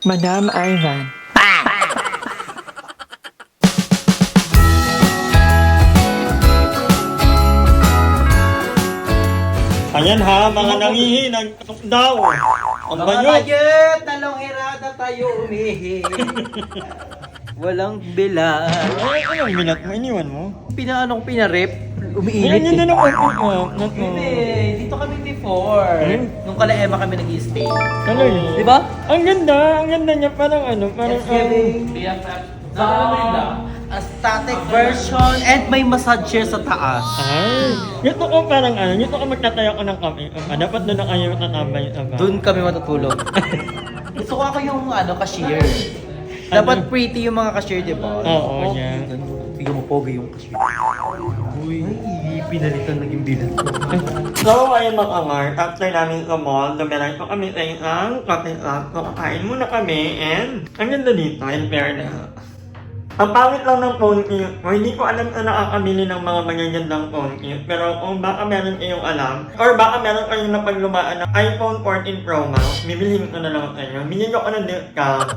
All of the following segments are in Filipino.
Madam Ivan. Ayan ha, mga nangihinang daw. Ang Mga banyo. layet, talong hirada tayo umihi. Walang bila. Ay, anong minat mo? Iniwan mo? Pinaano ko pinarip, Ayan, umiinit yun na naman. Hindi, dito kami before. Nung kala Emma kami nag-i-stay. Ano yun? Di ba? Ang ganda niya. Parang ano, parang... A static version and may massage chair sa taas. Ay, yun ko parang ano, yun ko magtatayo ko ng kami. Dapat doon na kayo tatambay. Doon kami matutulog. Gusto ko ako yung cashier. Dapat pretty yung mga cashier, di ba? Oo, yan. Tignan mo pogi yung cashier. Uy, pinalitan naging bilan ko. So, ayun mga Amar, after namin sa mall, dumiray ko kami sa isang coffee shop. So, kakain muna kami and ang ganda dito, in fairness. Ang pangit lang ng phone case, hindi ko alam na nakakabili ng mga magagandang phone case. Pero kung baka meron kayong alam, or baka meron kayong napaglumaan ng iPhone 14 Pro Max, bibilihin ko na lang sa inyo. Bigyan ko ng discount.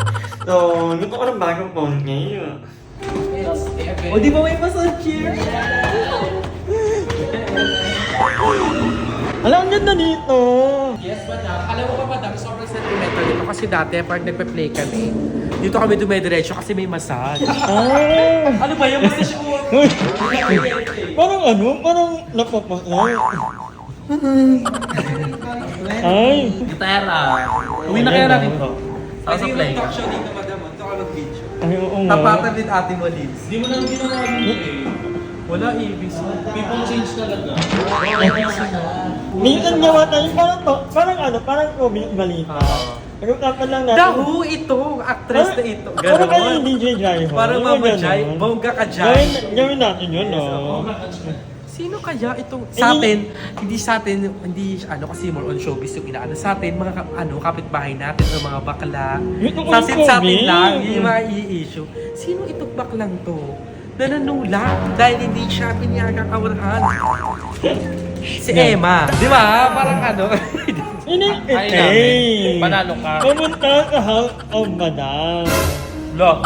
So, hindi ko ng bagong phone case. O di ba may massage chair? Alam, ang ganda dito! Yes, madam. Alam mo ba, madam, sobrang sentimental dito kasi dati, pag nagpe-play kami, dito kami dumidiretso kasi may massage. Ah! Ano ba yung massage mo? Parang ano? Parang napapasay. Ay! Gitara. Uwi na kaya natin to. House of play. Talk show dito, madam. Ito ka mag-video. Ay, oo nga. Tapatan din ate mo, Liz. Hindi mo na ginawa dito eh. Wala ibig. People change talaga. Minsan gawa tayo, parang ano, parang COVID balita. Pero dapat lang natin. The Who ito, actress na ito. Parang kayo yung Ganon. DJ Jai ho. Parang Yung Mama ganon. Jai, bongga ka Jai. Gawin natin yun, no? Sino kaya itong sa atin, hindi kasi more on showbiz yung inaano sa atin, mga kapitbahay natin o mga bakla. Ito ko Sa yung atin COVID. lang, yung mga i-issue. Sino itong baklang to? Na nanula dahil hindi siya pinyagang aurahan. Si Emma. Di ba? Parang Ini-itay. Panalo ka. Pumunta sa House of Madam. Look.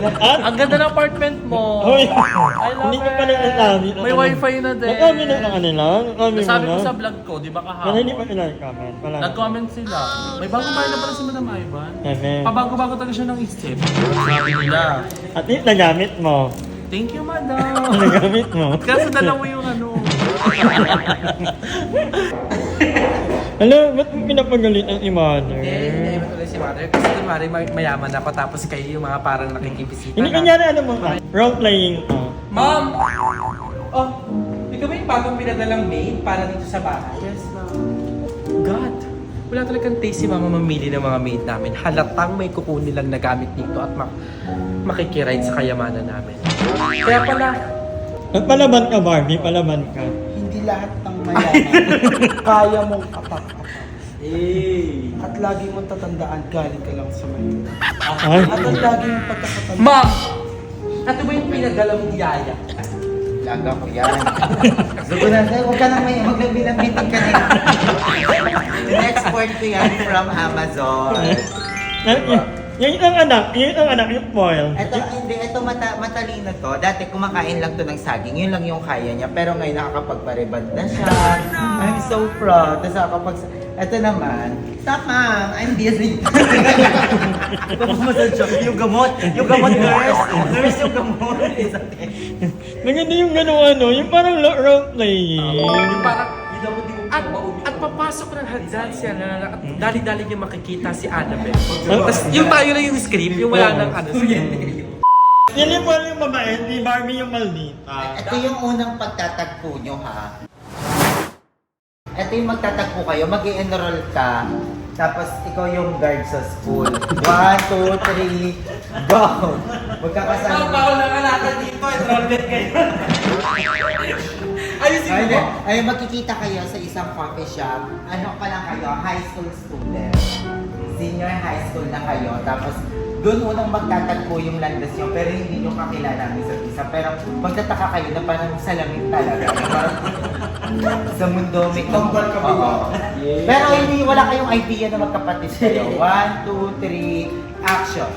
At, Ang ganda ng apartment mo. Hoy, I love hindi ko it. pala nasabi. May wifi na din. Nakabi na sa kanila? Nakabi mo Nasabi na? ko sa vlog ko, di ba Pero kahapon? hindi pa pinag-comment. Wala. Nag-comment sila. May bagong bahay na pala si Madam Ivan. Eme. Pabago-bago talaga siya ng isip. Sabi nila. At least nagamit mo. Thank you, Madam. Nagamit mo. Kasi dala mo yung Alam, ba't mo pinapagalit ang mother? Hindi ba tuloy si Mother? Kasi si Mother mayaman na patapos kayo yung mga parang nakikibisita Hindi kanyari ano mo, role-playing ko. Mom! Oh, ikaw ba yung bagong pinadalang maid para dito sa bahay? Yes, ma'am. God, wala talagang taste si Mama mamili ng mga maid namin. Halatang may kukunin lang na gamit dito at makikiride sa kayamanan namin. Kaya pala, Palaban ka, Barbie, palaban ka. Hindi lahat ng mayaman kaya mong apak-apak. At lagi mong tatandaan, galing ka lang sa may. Ay, At ang lagi mong pagkakatandaan. Ma'am! Ito ba yung pinadala mong yaya? Laga ko yan. Sugo na, huwag ka nang may magbilang-biting ka na. In-export ko yan from Amazon. yung anak, yung foil. Ito matalino to. Dati kumakain lang to ng saging. Yun lang yung kaya niya. Pero ngayon nakakapagpareband na siya. I'm so proud. Tapos ito naman, stop ma'am, I'm busy. Yung gamot nurse. Nurse yung gamot. It's okay. Maganda yung gano'n yung parang role-playing. Yung parang, at papasok ng hagdan siya na dali-dali niya makikita si Annabelle. Tapos yung tayo lang yung script, yung wala nang script. Yan yung babae, si Barbie yung maldita. Ito yung unang pagtatagpo nyo ha. Ito yung magtatagpo kayo, mag-i-enroll ka. Tapos ikaw yung guard sa school. 1, 2, 3, go! Magkakasama. Bawal na kalatan dito, enrollment kayo. Ayusin mo. Ay, magkikita kayo sa isang coffee shop. Ano pa lang kayo? High school student. Senior high school na kayo. Tapos doon unang magtatagpo yung landas nyo, pero hindi nyo kakilala ang isa't isa. Pero magtataka kayo na parang salamin talaga. Parang sa mundo may Tumbal ka ba? Oo. Pero hindi, wala kayong idea na magkapatid kayo. 1, 2, 3, Action!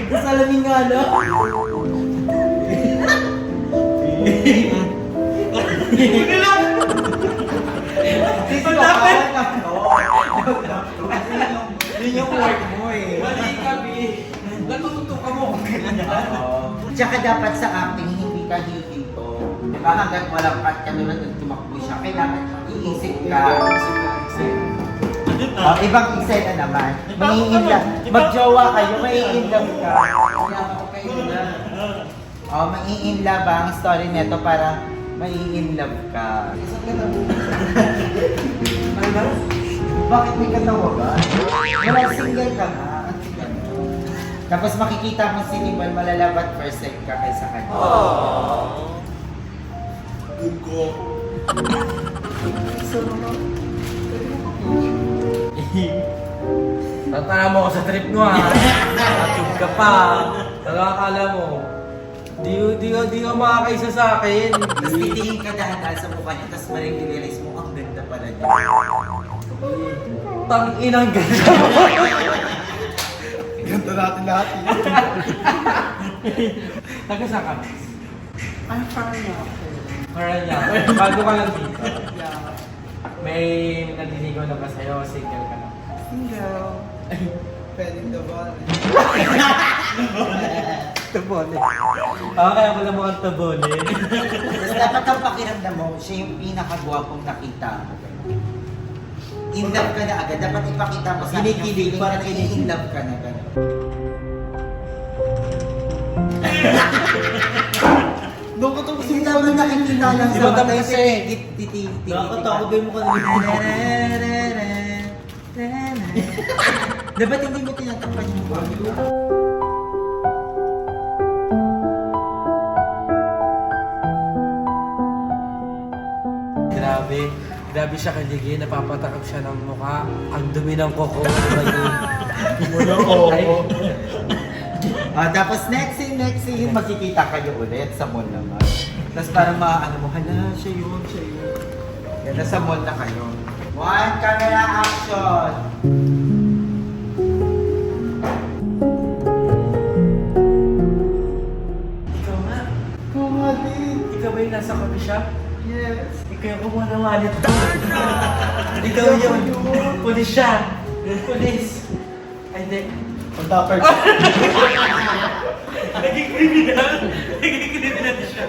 Salamin nga, no? Yun yung work mo eh. Mali kami. Natututukan mo kung kailan yan. Tsaka dapat sa acting, hindi ka hihinto. Diba hanggang walang cut ka doon at tumakbo siya, kailangan iisip ka. Ibang eksena naman. Mag-jowa kayo, mai-inlove ka. Mai-inlove ba ang story neto para mai-inlove ka. Bakit may katawa ba? Wala, single ka nga. Tapos makikita mo si Nicole malalabat first sight ka kaysa kanya. Tatama mo ako sa trip mo ha. Natug ka pa. Nakakala mo. Di ka makakaisa sa akin. Tapos titingin ka dahan-dahan sa mukha niya, tapos marirealize mo, ang ganda pala niya. Tang-inang ganda mo. Ganda natin lahat yun. Taga saan ka? Ano parang niya ako? Paranaque. Bago ka lang dito. May naliligaw na ba sa'yo? Single ka na? Single. Pwedeng daban. Tabole. Kaya pala mo ang tabole. Tapos dapat ang pakiramdam mo, siya yung pinakagwapong nakita mo. In love ka na agad. Dapat ipakita mo sa akin yung Kinikilig, feeling parang na in love ka na gano'n. Doon ko tapos Hindi naman nakikita lang Di sa ba mata dapat kasi? Nakakatakot din mo kanina. Dapat hindi mo tinatakpan yung balo? Grabe siya kiligin, napapatakap siya ng mukha. Ang dumi ng koko. Ano Tapos next scene, magkikita kayo ulit sa mall naman. Tapos parang maaano mo, hala, siya yun. Yan, nasa mall na kayo. One, camera, action! Ikaw nga. Kumalit! Ikaw ba yung nasa coffee shop? Yes! Ikaw yung kumuha ng wallet ko. Ikaw yun. Pulis siya. Pulis. Ay, hindi. Ang dapper. Naging criminal. Naging criminal siya.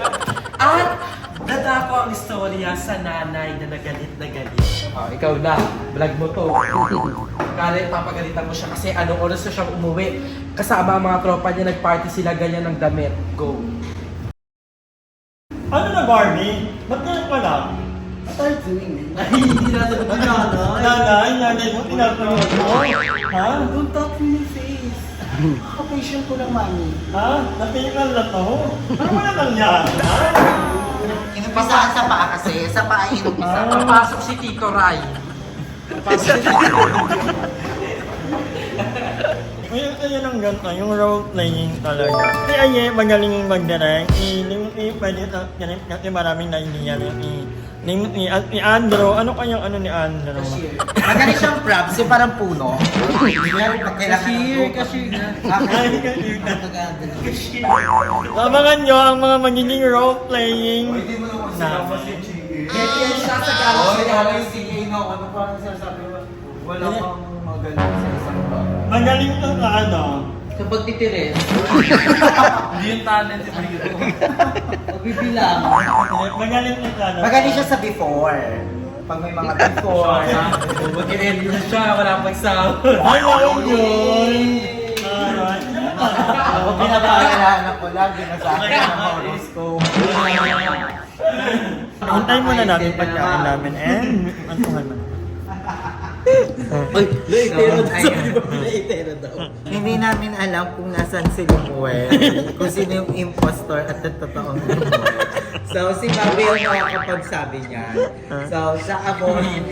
At nadako ang istorya sa nanay na nagalit na galit. Oh, ikaw na. Vlog mo to. Kaya papagalitan mo siya kasi anong oras na siyang umuwi. Kasama ang mga tropa niya, nagparty sila ganyan ng damit. Go. Ano na, Barbie? Ba't ganyan ka lang? Start doing it. Hindi na ito Nanay mo, tinatawag mo? Ha? Don't touch me your face. Kapatid ko lang, mami. Ha? Natingnan na to? Ano wala nangyari? Ha? Inumpisaan sa paa kasi. Sa paa inumpisa. Papasok si Tito Ray. Ayun ang ganda, yung role playing talaga. Si Aye, magaling mag-direct. Pwede ganit kasi maraming naiintindihan at ni Andrew, ano kayang ano ni Andrew? Magaling siyang props, yung parang puno. Meron pa kailangan Cashier na. Abangan nyo ang mga magiging role playing na. Kaya siya sa galaxy. Yung CA na ano parang sinasabi mo, wala kang magaling sa isang ba. Magaling to sa ano? Sa pagtitiris. Hindi yung talent si Brito. Pagbibilang. Magaling to sa ano? Magaling siya sa before. Pag may mga before. Mag-edit na siya, wala pang sound. Ay, wow yun! Alright. Ako pinapaalala ko lang, binasabi ng horoscope. Hintayin muna natin pagkain namin and antuhan mo. Hindi namin alam kung nasan si Lumuel, kung sino yung impostor at ang totoong Lumuel. So, si Bobby yung makakapagsabi niya. So, sa amoy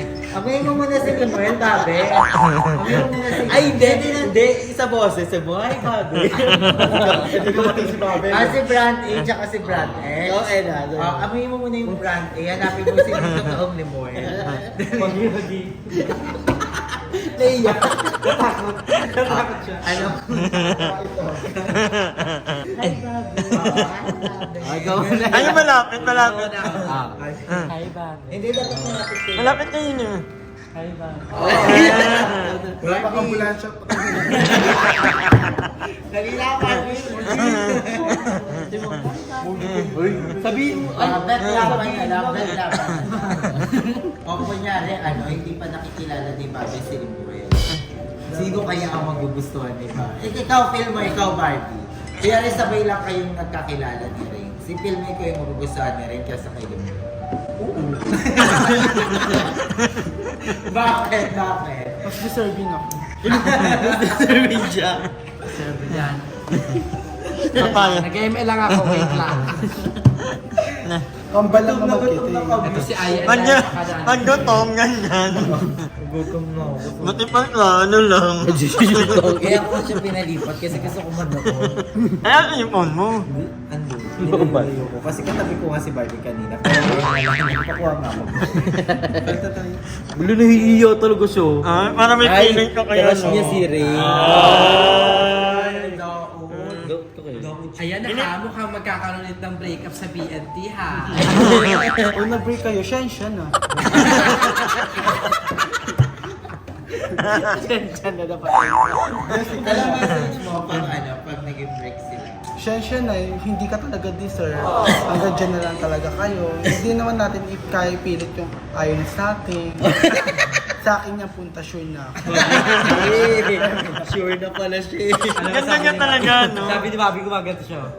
mo muna si Lemuel, Bobby. Amoy mo muna si... Ay, hindi. Isa boses. Hi, Bobby. Hindi ko mati si Bobby. Si Brand A, tsaka si Brand X. Okay na. Amoy mo muna yung Brand A. Hanapin mo si totoong Lemuel. Pag-hagi. Leia. Natakot siya. Ano? Hi, Bobby. Ay, malapit. Hi, Bobby. Hindi dapat malapit kayo. Malapit na yun eh. Hi, Bobby. Wala pang ambulansya. Dali lang, Bobby. Sabihin mo. Bet laban niya, bet laban. O kunyari, hindi pa nakikilala ni Bobby si Lemuel. Sino kaya ang magugustuhan ni Bobby? Ikaw, film mo, ikaw, Barbie. Kaya rin sabay lang kayong nagkakilala ni Rain. Si film ko yung magugustuhan ni Rain kaysa kay Lemuel. Bakit? Mas deserving ako. Sabihin siya. Papaya. Nag-ML lang ako, wait lang. Kambal lang naman kita eh. Ito si Aya. Pag gutom, ganyan. Gutom na ako. Buti pa ano lang. Kaya ako siya pinalipat kasi gusto ko madako. Ay, ano yung phone mo? Ando. Nilalayo ko. Kasi katabi ko nga si Barbie kanina. Pero nakuha nga ako. Bulo nahiiyaw talaga siya. Ah, para may feeling ko kaya. crush niya si Ray. Ay. Ayan na, mukhang magkakaroon ulit ng breakup sa BNT ha. Kung nag-break kayo, siya na. Diyan na dapat. Alam message mo pag naging break sila. Siya na eh. Hindi ka talaga deserve. Hanggang dyan na lang talaga kayo. Hindi naman natin kaya pilit yung ayos natin. Sa akin yung punta, sure na ako. Sure na pala siya. Ganda niya talaga, no? Sabi ni Bobby, gumaganto siya.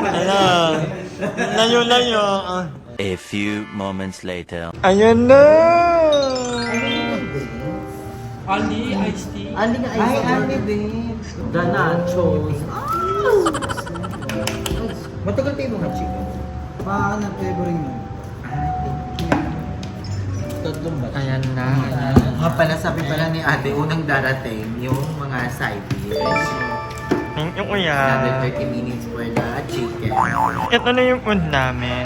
Ano? Layo-layo. A few moments later. Ayan na! Ali, iced tea. Ay, Andy din. The nachos. Matagal tayo mga chicken. Paano flavoring mo? Tatlong ba? Ayan na. Pala, sabi pala ni ate, unang darating yung mga side dish. Thank you, kuya. Another 30 minutes for the chicken. Ito na yung food namin.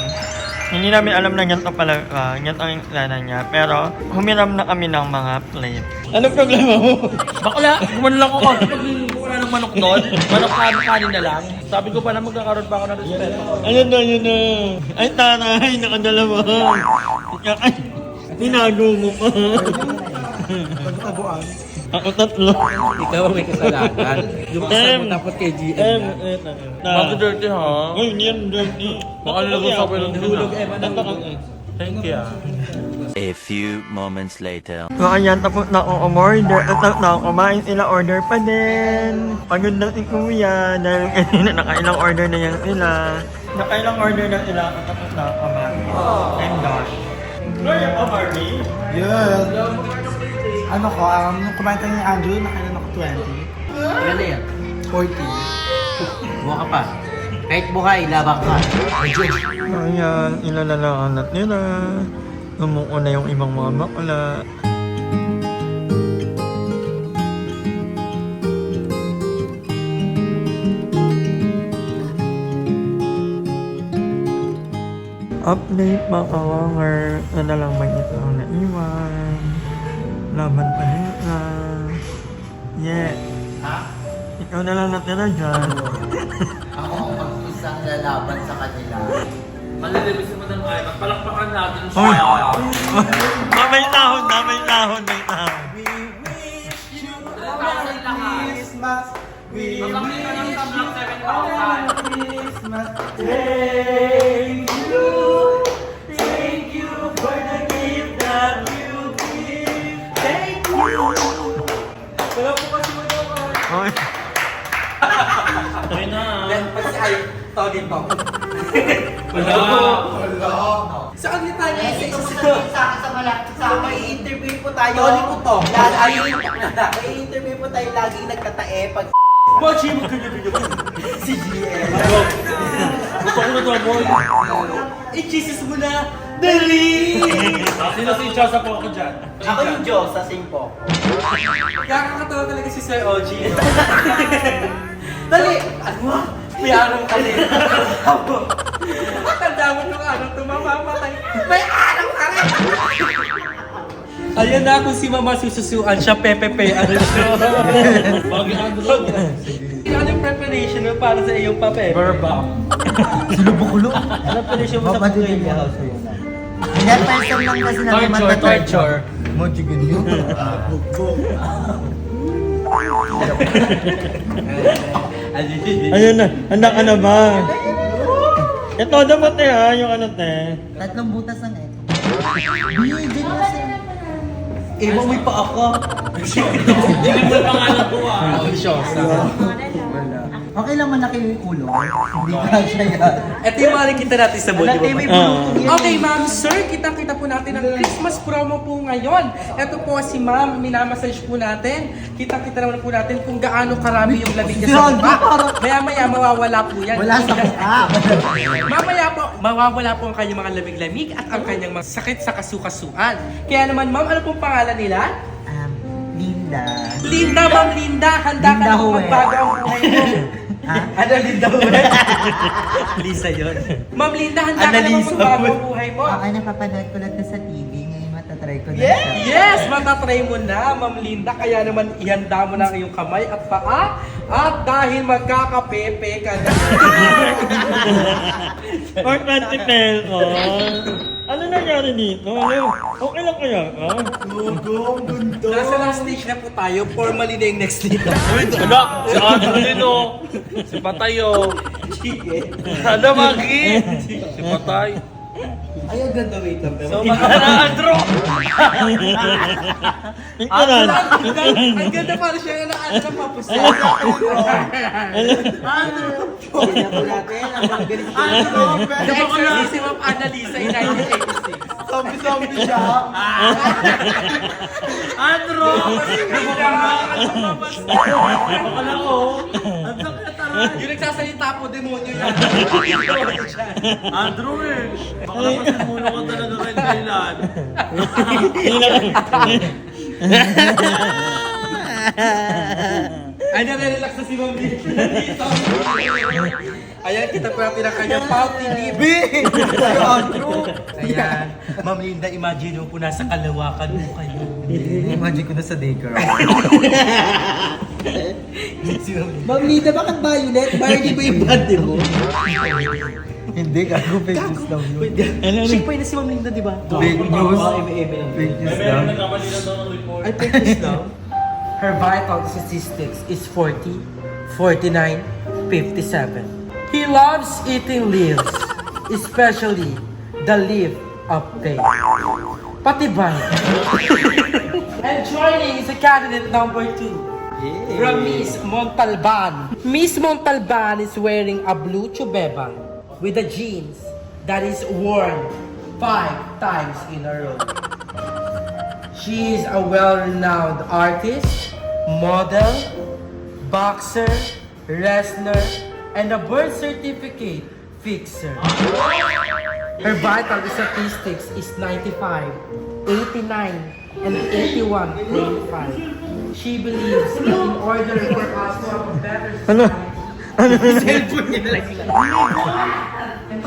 Hindi namin alam na ganito pala, ganito ang iklanan niya. Pero, humiram na kami ng mga plate. Anong problema mo? Bakla! Gumanon lang ako kasi pag wala ng manok doon. Manok kanin na lang. Sabi ko pa na magkakaroon pa ako ng respeto. Ayun na. Ay, taray, nakadalawa. Ay, tinago mo pa. Pagtaguan. Ako tatlo. Ikaw ang may kasalanan. Yung isa mo dapat kay GM na. Bakit dirty ha? Uy, hindi yan dirty. Baka nilagay ng hulog Thank you. A few moments later. So ayan, tapos na akong umorder. Tapos na akong kumain, ilang order pa din. Pagod lang si kuya dahil kanina nakailang order na yan sila. Nakailang order na sila ako tapos na ako kumain. I'm done. Gloria pa, Barbie? Yes. Ano ko, nung kumain tayo ni Andrew, nakailan ako 20. Ilan na yan? 40. Buka ka pa. Kahit buhay, labang ka. Ayan, ilalalangat nila. Umuko na yung ibang mga bakla. Update mga kawanger. Ano na lang ba ito ang naiwan? Laban pa nila. Yeah. Ikaw na lang natira dyan. Ako ang mag-isang lalaban sa kanila. Malililis naman ng ay. Magpalakpakan natin Uy! May tahon na, may tahon. Christmas. We Magkakita ng tablang 7,000. Christmas. Thank you for the gift that you give. Thank you. Wala po kasi mo daw. Uy! Ayun na. Then, pag si Ay, tawagin to. Saan niya tayo? Ito mo sabihin sa akin sa malapit sa akin. May interview po tayo. Tawagin ko to. May interview po tayo laging nagtatae pag Mochi, magkagagagag. Si GM. Gusto ko na to, boy. I-Jesus mo na. Dali! Sino si Diyosa po ako dyan? Ako yung Diyos sa singpo. Kakakatawa talaga si Sir OG. Dali! Ano? May anong kali. Tanda mo nung anong tumamamatay. May anong kali! Ayan na kung si Mama sususuan siya, pepepe, ano siya. Ano yung preparation mo para sa iyong pape? Verbal. Sinubukulo. Ano preparation mo sa Papatuloy pape? niya. Ilan person lang kasi namin Torture. Mochi ganyan. Ayun na, handa ka na ba? Ito dapat yung ano te. Tatlong butas ang eto. Ewan mo pa ako. Hindi mo na pangalan ko Okay lang malaki yung ulo. Hindi ka siya yan. Ito yung mga nakita natin sa body Malaki mo. may bulutong yan. Okay, ma'am, sir, kitang-kita po natin ang Christmas promo po ngayon. Ito po si ma'am, minamassage po natin. Kitang-kita naman po natin kung gaano karami yung labig niya sa mukha. Maya-maya, mawawala po yan. Wala sa mukha. Mamaya po, mawawala po ang kanyang mga lamig-lamig at ang kanyang mga sakit sa kasukasuan. Kaya naman, ma'am, ano pong pangalan nila? Linda. Linda, ma'am Linda, handa ka Linda na Huwe. magbago ang buhay mo. Ha? Ano, Linda Huwe? Lisa yun. Ma'am Linda, handa ka na Annalisa magbago Huwe. ang buhay mo. Okay, napapanood ko lang to sa TV. Ngayon matatry ko na siya. Yes, matatry mo na, Ma'am Linda. Kaya naman ihanda mo na ang iyong kamay at paa. At dahil magkakapepe ka na. Or 20 pesos. Ano nangyari dito? Ano? Okay lang kaya ka? Nasa last stage na po tayo. Formally na yung next stage. Wala, si Ano din o. Si Patay o. Ano, Magi? Si Patay. Ay, ang ganda, wait lang. So, Andro! Tingnan. Ang ganda para siya na ano na papusa. Tingnan po natin. Ang mga galing The Exorcism of Annalisa in 1986. Zombie siya. Andro! Wala ko. Ang sakit aray. Yung nagsasalita po, demonyo yan. Andro eh. Baka napasimuno ko talaga kay Kailan. Ay, nare-relax na si Ma'am Lisa. Ayan, kita po natin ang kanyang pouty lip. Ayan. Ma'am Linda, imagine mo po nasa kalawakan mo kayo. Imagine ko na sa daycare. Si Ma'am Linda. Ma'am Lida, bakit violet? Barney ba yung bande mo? Hindi, gago fake news lang yun. Siya po yun na si Ma'am Linda, di ba? Fake news. Fake news lang. Ay, practice now. Her vital statistics is 40, 49, 57. He loves eating leaves, especially the leaf of faith. Patibay. And joining is a candidate number 2. From Miss Montalban. Miss Montalban is wearing a blue chubebang with a jeans that is worn 5 times in a row. She is a well-renowned artist, model, boxer, wrestler, and a birth certificate fixer. Her vital statistics is 95, 89, and 81.5. She believes that in order for us to have a better society,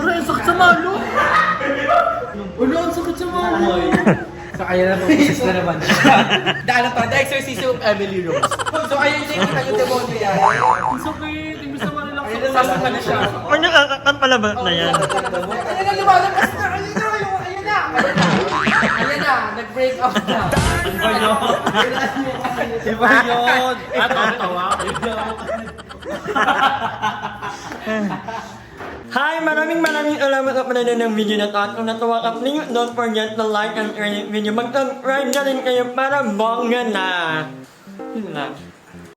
Aray, ang sakit sa malo. Wala, ang sakit sa malo. So ayan na, mag-process na naman siya. Dahil na to, the exorcism of Emily Rose. So ayan yung kita yung demonyo yan. Ang sakit. Imbis na manilak Ayun na, sasama na siya. O nakakakat pala ba na yan? Ayun na, lumalabas na! Ayun na! Ayun na! Ayun na! Nag-break off na. Iba yun. At ang tawa. Hi! Maraming salamat sa panonood ng video na to. At kung natuwa ka, please don't forget to like and share this video. Mag-subscribe na rin kayo para bongga na. Yun na.